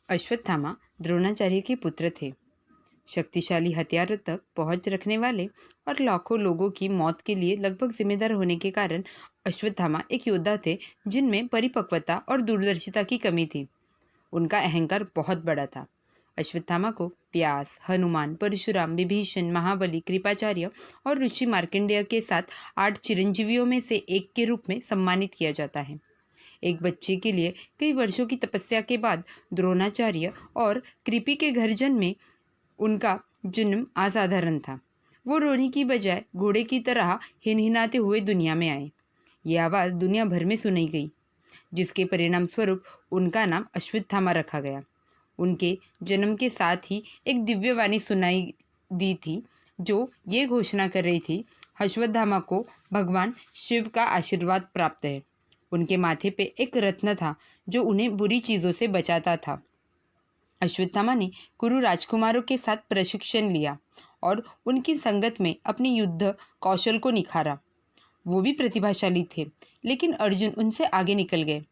अश्वत्थामा द्रोणाचार्य के पुत्र थे। शक्तिशाली हथियारों तक पहुंच रखने वाले और लाखों लोगों की मौत के लिए लगभग जिम्मेदार होने के कारण अश्वत्थामा एक योद्धा थे जिनमें परिपक्वता और दूरदर्शिता की कमी थी। उनका अहंकार बहुत बड़ा था। अश्वत्थामा को व्यास, हनुमान, परशुराम, विभीषण, महाबली, कृपाचार्य और ऋषि मार्कंडेय के साथ 8 चिरंजीवियों में से एक के रूप में सम्मानित किया जाता है। एक बच्चे के लिए कई वर्षों की तपस्या के बाद द्रोणाचार्य और कृपि के घर जन्मे उनका जन्म असाधारण था। वो रोने की बजाय घोड़े की तरह हिनहिनाते हुए दुनिया में आए। ये आवाज़ दुनिया भर में सुनाई गई, जिसके परिणाम स्वरूप उनका नाम अश्वत्थामा रखा गया। उनके जन्म के साथ ही एक दिव्यवाणी सुनाई दी थी, जो ये घोषणा कर रही थी, अश्वत्थामा को भगवान शिव का आशीर्वाद प्राप्त है। उनके माथे पे एक रत्न था जो उन्हें बुरी चीज़ों से बचाता था। अश्वत्थामा ने कुरु राजकुमारों के साथ प्रशिक्षण लिया और उनकी संगत में अपनी युद्ध कौशल को निखारा। वो भी प्रतिभाशाली थे, लेकिन अर्जुन उनसे आगे निकल गए।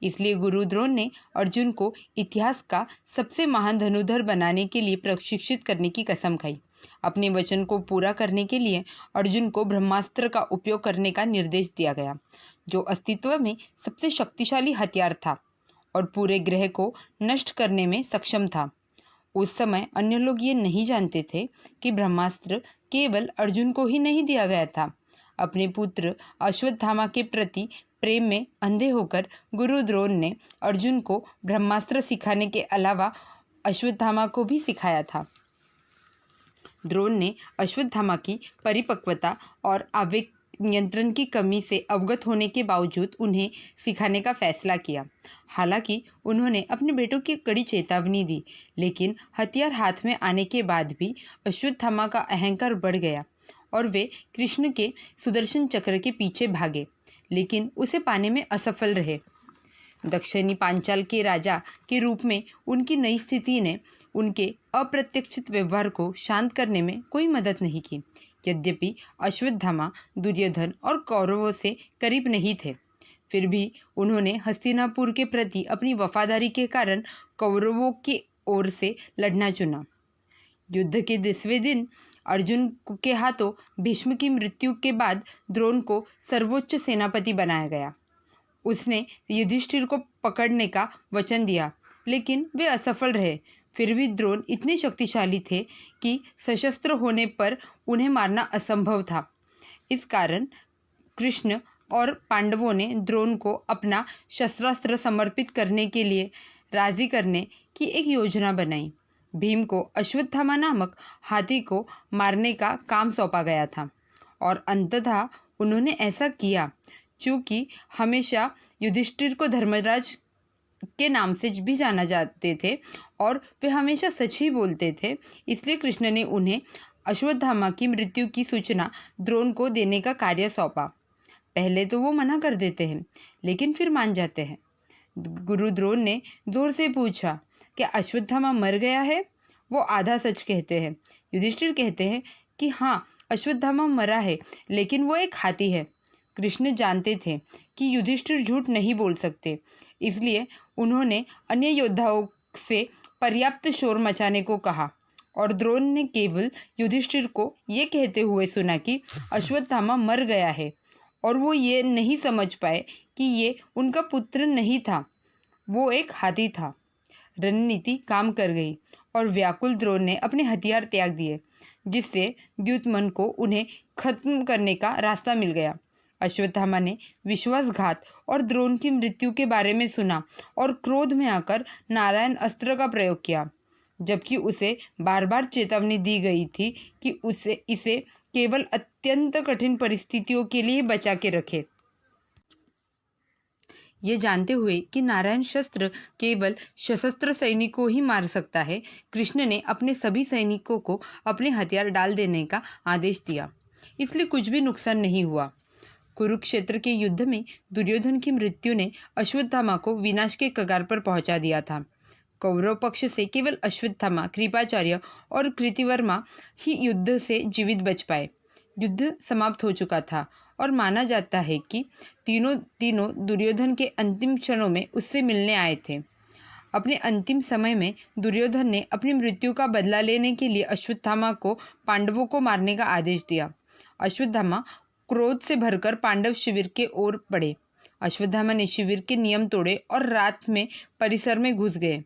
इसलिए गुरु द्रोण ने अर्जुन को इतिहास का सबसे महान धनुर्धर बनाने के लिए प्रशिक्षित करने की कसम खाई। अपने वचन को पूरा करने के लिए अर्जुन को ब्रह्मास्त्र का उपयोग करने का निर्देश दिया गया, जो अस्तित्व में सबसे शक्तिशाली हथियार था और पूरे ग्रह को नष्ट करने में सक्षम था। उस समय अन्य लोग ये नहीं जानते थे कि ब्रह्मास्त्र केवल अर्जुन को ही नहीं दिया गया था। अपने पुत्र अश्वत्थामा के प्रति प्रेम में अंधे होकर गुरु द्रोण ने अर्जुन को ब्रह्मास्त्र सिखाने के अलावा अश्वत्थामा को भी सिखाया था। द्रोण ने अश्वत्थामा की परिपक्वता और आवेग नियंत्रण की कमी से अवगत होने के बावजूद उन्हें सिखाने का फैसला किया। हालांकि उन्होंने अपने बेटों की कड़ी चेतावनी दी, लेकिन हथियार हाथ में आने के बाद भी अश्वत्थामा का अहंकार बढ़ गया और वे कृष्ण के सुदर्शन चक्र के पीछे भागे, लेकिन उसे पाने में असफल रहे। दक्षिणी पांचाल के राजा के रूप में उनकी नई स्थिति ने उनके अप्रत्याशित व्यवहार को शांत करने में कोई मदद नहीं की। यद्यपि अश्वत्थामा दुर्योधन और कौरवों से करीब नहीं थे, फिर भी उन्होंने हस्तिनापुर के प्रति अपनी वफादारी के कारण कौरवों की ओर से लड़ना चुना। युद्ध के 10वें दिन अर्जुन के हाथों भीष्म की मृत्यु के बाद द्रोण को सर्वोच्च सेनापति बनाया गया। उसने युधिष्ठिर को पकड़ने का वचन दिया, लेकिन वे असफल रहे। फिर भी द्रोण इतने शक्तिशाली थे कि सशस्त्र होने पर उन्हें मारना असंभव था। इस कारण कृष्ण और पांडवों ने द्रोण को अपना शस्त्रास्त्र समर्पित करने के लिए राजी करने की एक योजना बनाई। भीम को अश्वत्थामा नामक हाथी को मारने का काम सौंपा गया था और अंततः उन्होंने ऐसा किया। चूँकि हमेशा युधिष्ठिर को धर्मराज के नाम से भी जाना जाते थे और वे हमेशा सच ही बोलते थे, इसलिए कृष्ण ने उन्हें अश्वत्थामा की मृत्यु की सूचना द्रोण को देने का कार्य सौंपा। पहले तो वो मना कर देते हैं, लेकिन फिर मान जाते हैं। गुरु द्रोण ने जोर से पूछा, क्या अश्वत्थामा मर गया है? वो आधा सच कहते हैं। युधिष्ठिर कहते हैं कि हाँ, अश्वत्थामा मरा है, लेकिन वो एक हाथी है। कृष्ण जानते थे कि युधिष्ठिर झूठ नहीं बोल सकते, इसलिए उन्होंने अन्य योद्धाओं से पर्याप्त शोर मचाने को कहा और द्रोण ने केवल युधिष्ठिर को ये कहते हुए सुना कि अश्वत्थामा मर गया है, और वो ये नहीं समझ पाए कि ये उनका पुत्र नहीं था, वो एक हाथी था। रणनीति काम कर गई और व्याकुल द्रोण ने अपने हथियार त्याग दिए, जिससे द्युमन को उन्हें खत्म करने का रास्ता मिल गया। अश्वत्थामा ने विश्वासघात और द्रोण की मृत्यु के बारे में सुना और क्रोध में आकर नारायण अस्त्र का प्रयोग किया, जबकि उसे बार बार चेतावनी दी गई थी कि इसे केवल अत्यंत कठिन परिस्थितियों के लिए बचा के रखे। ये जानते हुए कि नारायण शस्त्र केवल सशस्त्र सैनिकों ही मार सकता है, कृष्ण ने अपने सभी सैनिकों को अपने हथियार डाल देने का आदेश दिया। इसलिए कुछ भी नुकसान नहीं हुआ। कुरुक्षेत्र के युद्ध में दुर्योधन की मृत्यु ने अश्वत्थामा को विनाश के कगार पर पहुंचा दिया था। कौरव पक्ष से केवल अश्वत्थामा, कृपाचार्य और कृतिवर्मा ही युद्ध से जीवित बच पाए। युद्ध समाप्त हो चुका था और माना जाता है कि तीनों दुर्योधन के अंतिम क्षणों में उससे मिलने आए थे। अपने अंतिम समय में दुर्योधन ने अपनी मृत्यु का बदला लेने के लिए अश्वत्थामा को पांडवों को मारने का आदेश दिया। अश्वत्थामा क्रोध से भरकर पांडव शिविर के ओर बढ़े। अश्वत्थामा ने शिविर के नियम तोड़े और रात में परिसर में घुस गए,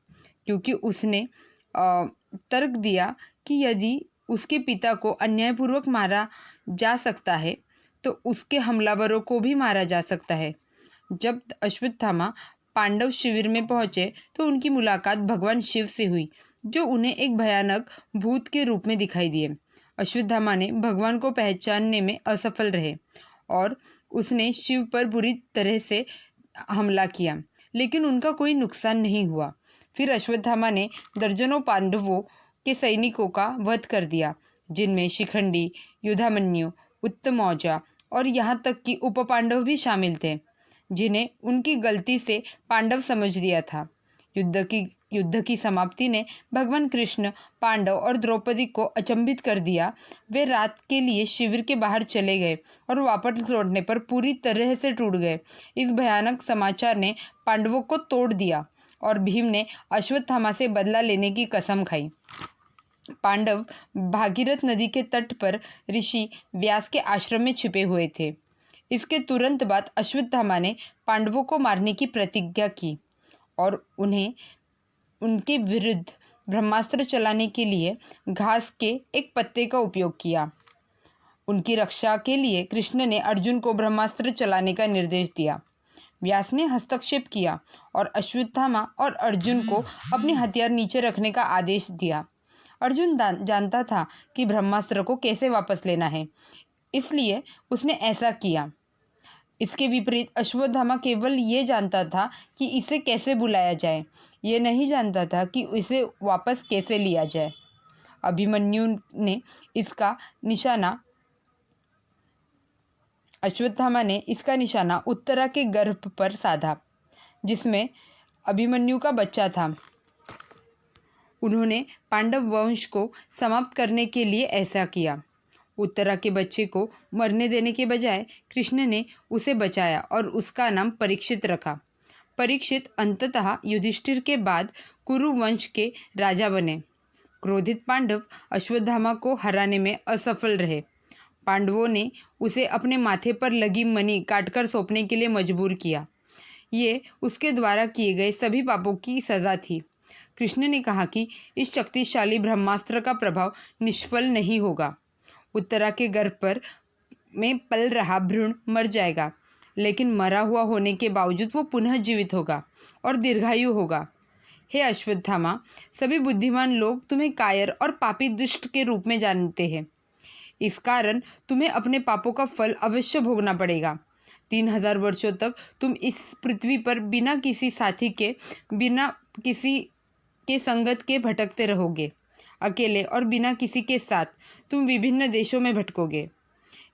क्योंकि उसने तर्क दिया कि यदि उसके पिता को अन्यायपूर्वक मारा जा सकता है तो उसके हमलावरों को भी मारा जा सकता है। जब अश्वत्थामा पांडव शिविर में पहुंचे तो उनकी मुलाकात भगवान शिव से हुई, जो उन्हें एक भयानक भूत के रूप में दिखाई दिए। अश्वत्थामा ने भगवान को पहचानने में असफल रहे और उसने शिव पर बुरी तरह से हमला किया, लेकिन उनका कोई नुकसान नहीं हुआ। फिर अश्वत्थामा ने दर्जनों पांडवों के सैनिकों का वध कर दिया, जिनमें शिखंडी, युधामन्यु, उत्तमौजा और यहाँ तक कि उपपांडव भी शामिल थे, जिन्हें उनकी गलती से पांडव समझ लिया था। युद्ध की समाप्ति ने भगवान कृष्ण, पांडव और द्रौपदी को अचंभित कर दिया। वे रात के लिए शिविर के बाहर चले गए और वापस लौटने पर पूरी तरह से टूट गए। इस भयानक समाचार ने पांडवों को तोड़ दिया और भीम ने अश्वत्थामा से बदला लेने की कसम खाई। पांडव भागीरथ नदी के तट पर ऋषि व्यास के आश्रम में छिपे हुए थे। इसके तुरंत बाद अश्वत्थामा ने पांडवों को मारने की प्रतिज्ञा की और उनके विरुद्ध ब्रह्मास्त्र चलाने के लिए घास के एक पत्ते का उपयोग किया। उनकी रक्षा के लिए कृष्ण ने अर्जुन को ब्रह्मास्त्र चलाने का निर्देश दिया। व्यास ने हस्तक्षेप किया और अश्वत्थामा और अर्जुन को अपने हथियार नीचे रखने का आदेश दिया। अर्जुन जानता था कि ब्रह्मास्त्र को कैसे वापस लेना है, इसलिए उसने ऐसा किया। इसके विपरीत अश्वत्थामा केवल ये जानता था कि इसे कैसे बुलाया जाए, ये नहीं जानता था कि इसे वापस कैसे लिया जाए। अभिमन्यु ने अश्वत्थामा ने इसका निशाना उत्तरा के गर्भ पर साधा, जिसमें अभिमन्यु का बच्चा था। उन्होंने पांडव वंश को समाप्त करने के लिए ऐसा किया। उत्तरा के बच्चे को मरने देने के बजाय कृष्ण ने उसे बचाया और उसका नाम परीक्षित रखा। परीक्षित अंततः युधिष्ठिर के बाद कुरु वंश के राजा बने। क्रोधित पांडव अश्वत्थामा को हराने में असफल रहे। पांडवों ने उसे अपने माथे पर लगी मणि काटकर सौंपने के लिए मजबूर किया। ये उसके द्वारा किए गए सभी पापों की सजा थी। कृष्ण ने कहा कि इस शक्तिशाली ब्रह्मास्त्र का प्रभाव निष्फल नहीं होगा। उत्तरा के गर्भ में पल रहा भ्रूण मर जाएगा, लेकिन मरा हुआ होने के बावजूद वो पुनः जीवित होगा और दीर्घायु होगा। हे अश्वत्थामा, सभी बुद्धिमान लोग तुम्हें कायर और पापी दुष्ट के रूप में जानते हैं। इस कारण तुम्हें अपने पापों का फल अवश्य भोगना पड़ेगा। 3000 वर्षों तक तुम इस पृथ्वी पर बिना किसी साथी के, बिना किसी के संगत के भटकते रहोगे। अकेले और बिना किसी के साथ तुम विभिन्न देशों में भटकोगे।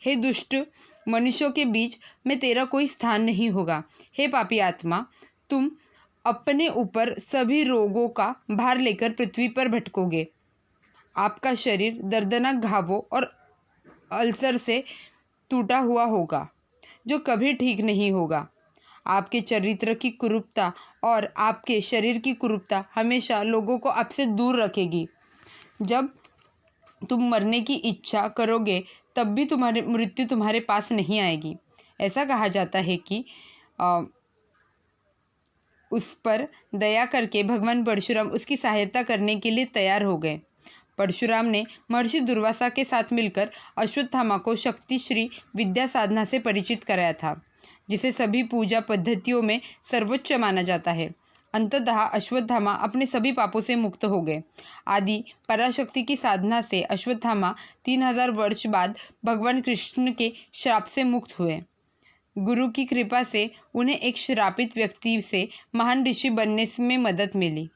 हे दुष्ट मनुष्यों के बीच में तेरा कोई स्थान नहीं होगा। हे पापी आत्मा, तुम अपने ऊपर सभी रोगों का भार लेकर पृथ्वी पर भटकोगे। आपका शरीर दर्दनाक घावों और अल्सर से टूटा हुआ होगा, जो कभी ठीक नहीं होगा। आपके चरित्र की कुरूपता और आपके शरीर की कुरूपता हमेशा लोगों को आपसे दूर रखेगी। जब तुम मरने की इच्छा करोगे तब भी तुम्हारी मृत्यु तुम्हारे पास नहीं आएगी। ऐसा कहा जाता है कि उस पर दया करके भगवान परशुराम उसकी सहायता करने के लिए तैयार हो गए। परशुराम ने महर्षि दुर्वासा के साथ मिलकर अश्वत्थामा को शक्तिश्री विद्या साधना से परिचित कराया था, जिसे सभी पूजा पद्धतियों में सर्वोच्च माना जाता है। अंततः अश्वत्थामा अपने सभी पापों से मुक्त हो गए। आदि पराशक्ति की साधना से अश्वत्थामा 3000 वर्ष बाद भगवान कृष्ण के श्राप से मुक्त हुए। गुरु की कृपा से उन्हें एक श्रापित व्यक्ति से महान ऋषि बनने में मदद मिली।